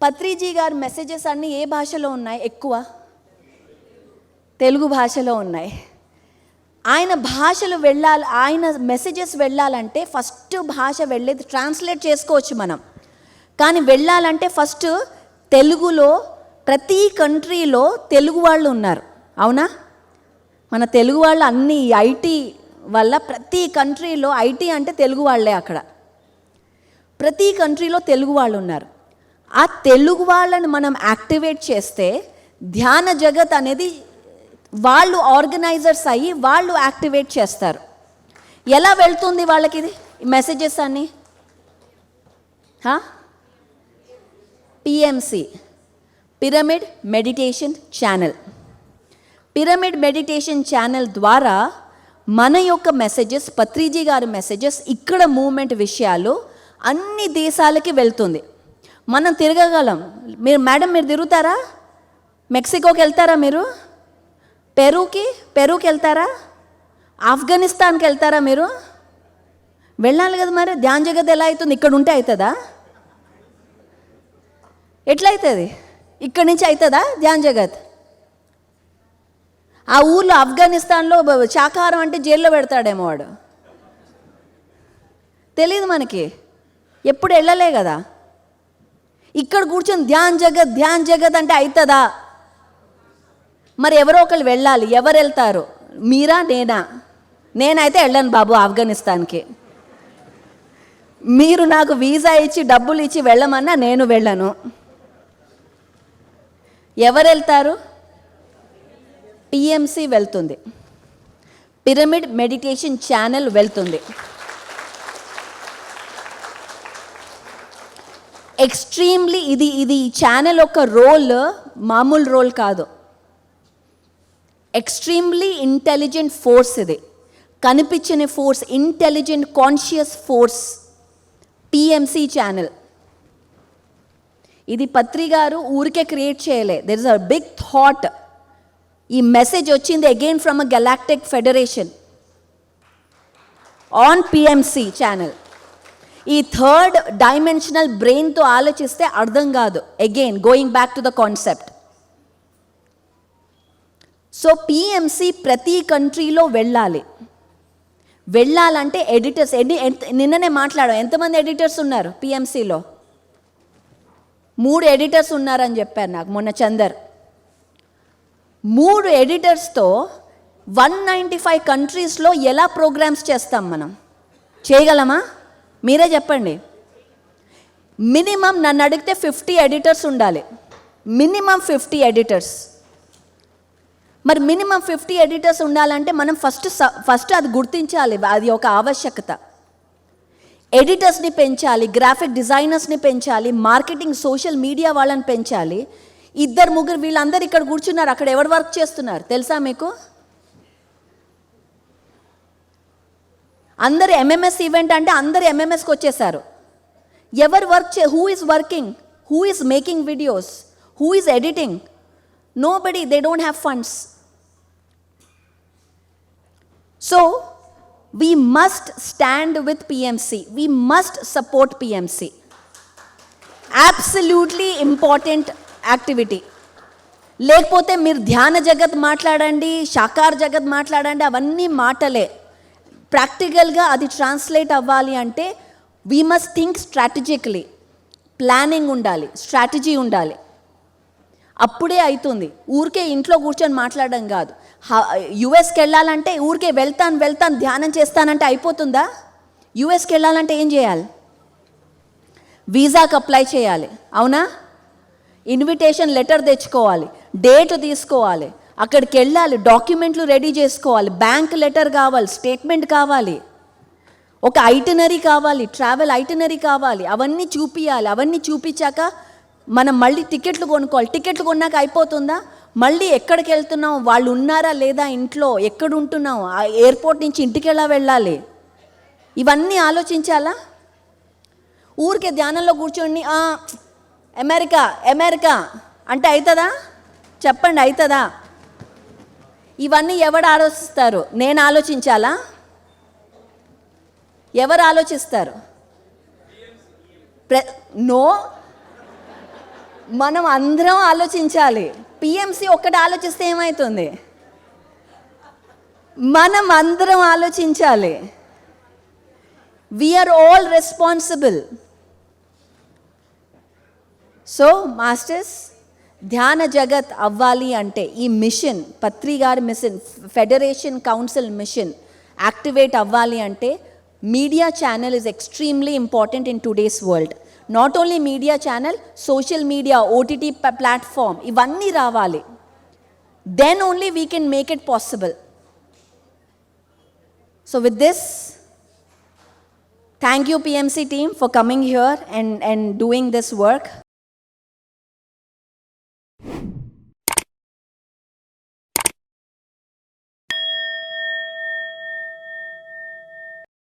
పత్రిజీ గారి మెసేజెస్ అన్నీ ఏ భాషలో ఉన్నాయి? ఎక్కువ తెలుగు భాషలో ఉన్నాయి. ఆయన భాషలు వెళ్ళాలి, ఆయన మెసేజెస్ వెళ్ళాలంటే ఫస్ట్ భాష వెళ్ళేది ట్రాన్స్లేట్ చేసుకోవచ్చు మనం, కానీ వెళ్ళాలంటే ఫస్ట్ తెలుగులో ప్రతి కంట్రీలో తెలుగు వాళ్ళు ఉన్నారు. అవునా? మన తెలుగు వాళ్ళు అన్ని ఐటీ వల్ల ప్రతి కంట్రీలో, ఐటీ అంటే తెలుగు వాళ్ళే, అక్కడ ప్రతి కంట్రీలో తెలుగు వాళ్ళు ఉన్నారు. ఆ తెలుగు వాళ్ళని మనం యాక్టివేట్ చేస్తే ధ్యాన జగత్ అనేది వాళ్ళు ఆర్గనైజర్స్ అయ్యి వాళ్ళు యాక్టివేట్ చేస్తారు. ఎలా వెళ్తుంది వాళ్ళకి ఇది మెసేజెస్ అన్నీ? PMC, pyramid meditation channel. Pyramid meditation channel ద్వారా మన యొక్క మెసేజెస్, పత్రిజీ గారి మెసేజెస్, ఇక్కడ మూమెంట్ విషయాలు అన్ని దేశాలకి వెళ్తుంది. మనం తిరగగలం. మేడం మీరు తిరుగుతారా? మెక్సికోకి వెళ్తారా? మీరు పెరూకి వెళ్తారా? ఆఫ్ఘనిస్తాన్కి వెళ్తారా? మీరు వెళ్ళాలి కదా. మరి ధ్యాన్ జగత్ ఎలా అవుతుంది? ఇక్కడ ఉంటే అవుతుందా? ఎట్లా అవుతుంది? ఇక్కడి నుంచి అవుతుందా ధ్యాన్ జగత్? ఆ ఊర్లో ఆఫ్ఘనిస్తాన్లో శాకాహారం అంటే జైల్లో పెడతాడేమో వాడు, తెలియదు మనకి, ఎప్పుడు వెళ్ళలే కదా. ఇక్కడ కూర్చొని ధ్యాన్ జగత్ అంటే అవుతుందా? మరి ఎవరో ఒకళ్ళు వెళ్ళాలి. ఎవరు వెళ్తారు? మీరా? నేనా? నేనైతే వెళ్ళను బాబు ఆఫ్ఘనిస్తాన్కి. మీరు నాకు వీసా ఇచ్చి డబ్బులు ఇచ్చి వెళ్ళమన్నా నేను వెళ్ళను. ఎవరు వెళ్తారు? పిఎంసి వెళ్తుంది, పిరమిడ్ మెడిటేషన్ ఛానల్ వెళ్తుంది. ఎక్స్ట్రీమ్లీ ఇది ఛానల్ యొక్క రోల్ మామూలు రోల్ కాదు. ఎక్స్ట్రీమ్లీ ఇంటెలిజెంట్ ఫోర్స్ ఇది, కనిపించని force, intelligent conscious force PMC channel. ఇది పత్రి గారు ఊరికే క్రియేట్ చేయలే. There is a big thought. ఈ మెసేజ్ వచ్చింది again from a galactic federation on PMC channel. ఈ థర్డ్ డైమెన్షనల్ బ్రెయిన్తో ఆలోచిస్తే అర్థం కాదు. Again going back to the concept. So PMC ప్రతి కంట్రీలో వెళ్ళాలంటే ఎడిటర్స్, నిన్ననే మాట్లాడాం. ఎంతమంది ఎడిటర్స్ ఉన్నారు పిఎంసిలో? 3 ఎడిటర్స్ ఉన్నారని చెప్పారు నాకు మొన్న చందర్. 3 ఎడిటర్స్తో 195 కంట్రీస్లో ఎలా ప్రోగ్రామ్స్ చేస్తాం మనం? చేయగలమా? మీరే చెప్పండి. మినిమం నన్ను అడిగితే 50 ఎడిటర్స్ ఉండాలి. Minimum 50 editors. మరి మినిమం 50 ఎడిటర్స్ ఉండాలంటే మనం ఫస్ట్ అది గుర్తించాలి. అది ఒక ఆవశ్యకత. ఎడిటర్స్ని పెంచాలి, గ్రాఫిక్ డిజైనర్స్ని పెంచాలి, మార్కెటింగ్ సోషల్ మీడియా వాళ్ళని పెంచాలి. 2-3 వీళ్ళందరూ ఇక్కడ కూర్చున్నారు. అక్కడ ఎవరు వర్క్ చేస్తున్నారు తెలుసా మీకు? అందరు ఎంఎంఎస్ ఈవెంట్ అంటే అందరు ఎంఎంఎస్కి వచ్చేసారు. ఎవరు who is working, who is making videos, who is editing? Nobody. They don't have funds. So we must stand with PMC. We must support PMC. Absolutely important activity. లేకపోతే మీరు ధ్యాన జగత్ మాట్లాడండి, శాకాహార జగత్ మాట్లాడండి, అవన్నీ మాటలే. ప్రాక్టికల్గా అది ట్రాన్స్లేట్ అవ్వాలి అంటే we must think strategically. Planning ఉండాలి, స్ట్రాటజీ ఉండాలి. అప్పుడే అవుతుంది. ఊరికే ఇంట్లో కూర్చొని మాట్లాడడం కాదు. యుఎస్కి వెళ్ళాలంటే ఊరికే వెళ్తాను ధ్యానం చేస్తానంటే అయిపోతుందా? యుఎస్కి వెళ్ళాలంటే ఏం చేయాలి? వీసాకి అప్లై చేయాలి. అవునా? ఇన్విటేషన్ లెటర్ తెచ్చుకోవాలి, డేట్ తీసుకోవాలి, అక్కడికి వెళ్ళాలి, డాక్యుమెంట్లు రెడీ చేసుకోవాలి, బ్యాంక్ లెటర్ కావాలి, స్టేట్మెంట్ కావాలి, ఒక ఐటినరీ కావాలి, ట్రావెల్ ఐటినరీ కావాలి. అవన్నీ చూపించాలి. అవన్నీ చూపించాక మనం మళ్ళీ టికెట్లు కొనుక్కోవాలి. టికెట్లు కొన్నాక అయిపోతుందా? మళ్ళీ ఎక్కడికి వెళ్తున్నాం, వాళ్ళు ఉన్నారా లేదా ఇంట్లో, ఎక్కడ ఉంటున్నాం, ఎయిర్పోర్ట్ నుంచి ఇంటికి ఎలా వెళ్ళాలి, ఇవన్నీ ఆలోచించాలా? ఊరికే ధ్యానంలో కూర్చొని అమెరికా అంటే అవుతుందా? చెప్పండి, అవుతుందా? ఇవన్నీ ఎవరు ఆలోచిస్తారు? నేను ఆలోచించాలా? ఎవరు ఆలోచిస్తారు? నో, మనం అందరం ఆలోచించాలి. పిఎంసి ఒక్కటి ఆలోచిస్తే ఏమవుతుంది? మనం అందరం ఆలోచించాలి. We are all responsible. So masters, ధ్యాన జగత్ అవ్వాలి అంటే ఈ మిషన్, పత్రి గారి mission, federation council mission activate అవ్వాలి అంటే media channel is extremely important in today's world. Not only media channel, social media, OTT platform, ఇవన్నీ రావాలి. Then only we can make it possible. So with this, thank you PMC team for coming here and doing this work.